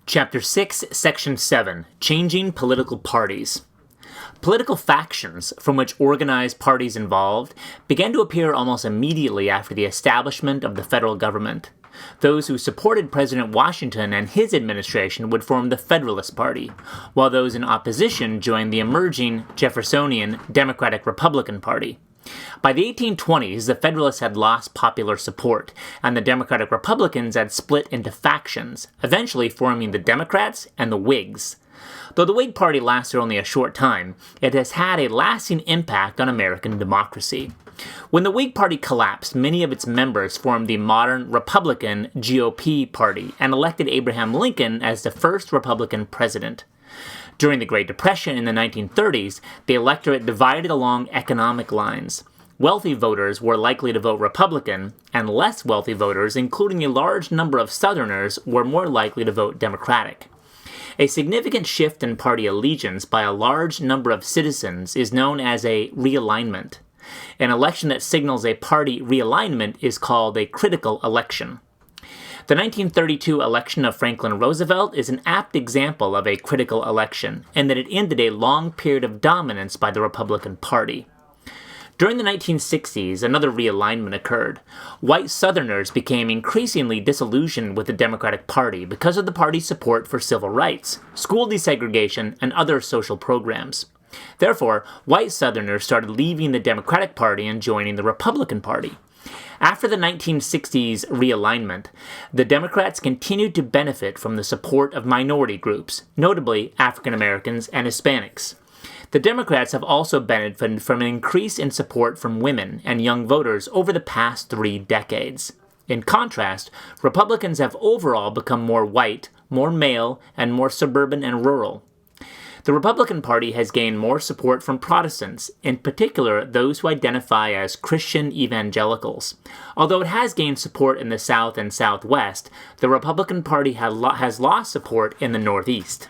Chapter 6, Section 7, Changing Political Parties. Political factions, from which organized parties involved, began to appear almost immediately after the establishment of the federal government. Those who supported President Washington and his administration would form the Federalist Party, while those in opposition joined the emerging Jeffersonian Democratic-Republican Party. By the 1820s, the Federalists had lost popular support, and the Democratic Republicans had split into factions, eventually forming the Democrats and the Whigs. Though the Whig Party lasted only a short time, it has had a lasting impact on American democracy. When the Whig Party collapsed, many of its members formed the modern Republican GOP Party and elected Abraham Lincoln as the first Republican president. During the Great Depression in the 1930s, the electorate divided along economic lines. Wealthy voters were likely to vote Republican, and less wealthy voters, including a large number of Southerners, were more likely to vote Democratic. A significant shift in party allegiance by a large number of citizens is known as a realignment. An election that signals a party realignment is called a critical election. The 1932 election of Franklin Roosevelt is an apt example of a critical election, in that it ended a long period of dominance by the Republican Party. During the 1960s, another realignment occurred. White Southerners became increasingly disillusioned with the Democratic Party because of the party's support for civil rights, school desegregation, and other social programs. Therefore, white Southerners started leaving the Democratic Party and joining the Republican Party. After the 1960s realignment, the Democrats continued to benefit from the support of minority groups, notably African Americans and Hispanics. The Democrats have also benefited from an increase in support from women and young voters over the past 3 decades. In contrast, Republicans have overall become more white, more male, and more suburban and rural. The Republican Party has gained more support from Protestants, in particular those who identify as Christian evangelicals. Although it has gained support in the South and Southwest, the Republican Party has lost support in the Northeast.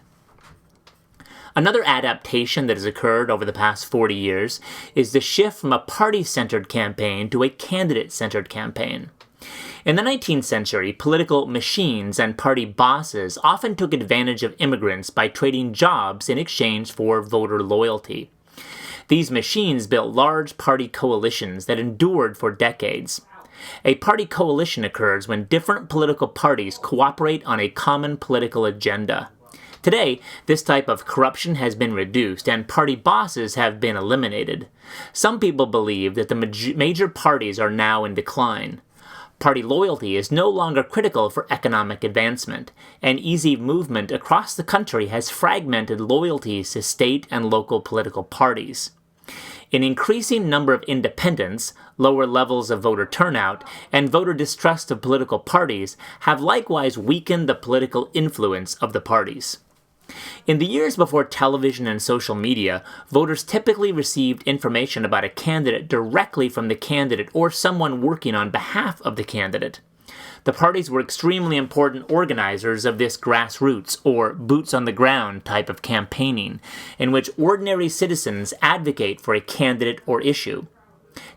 Another adaptation that has occurred over the past 40 years is the shift from a party-centered campaign to a candidate-centered campaign. In the 19th century, political machines and party bosses often took advantage of immigrants by trading jobs in exchange for voter loyalty. These machines built large party coalitions that endured for decades. A party coalition occurs when different political parties cooperate on a common political agenda. Today, this type of corruption has been reduced and party bosses have been eliminated. Some people believe that the major parties are now in decline. Party loyalty is no longer critical for economic advancement, and easy movement across the country has fragmented loyalties to state and local political parties. An increasing number of independents, lower levels of voter turnout, and voter distrust of political parties have likewise weakened the political influence of the parties. In the years before television and social media, voters typically received information about a candidate directly from the candidate or someone working on behalf of the candidate. The parties were extremely important organizers of this grassroots or boots-on-the-ground type of campaigning, in which ordinary citizens advocate for a candidate or issue.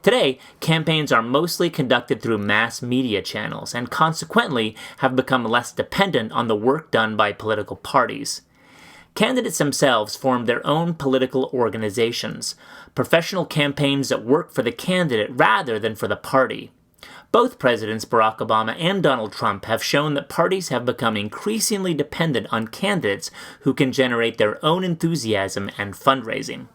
Today, campaigns are mostly conducted through mass media channels and consequently have become less dependent on the work done by political parties. Candidates themselves form their own political organizations, professional campaigns that work for the candidate rather than for the party. Both Presidents Barack Obama and Donald Trump have shown that parties have become increasingly dependent on candidates who can generate their own enthusiasm and fundraising.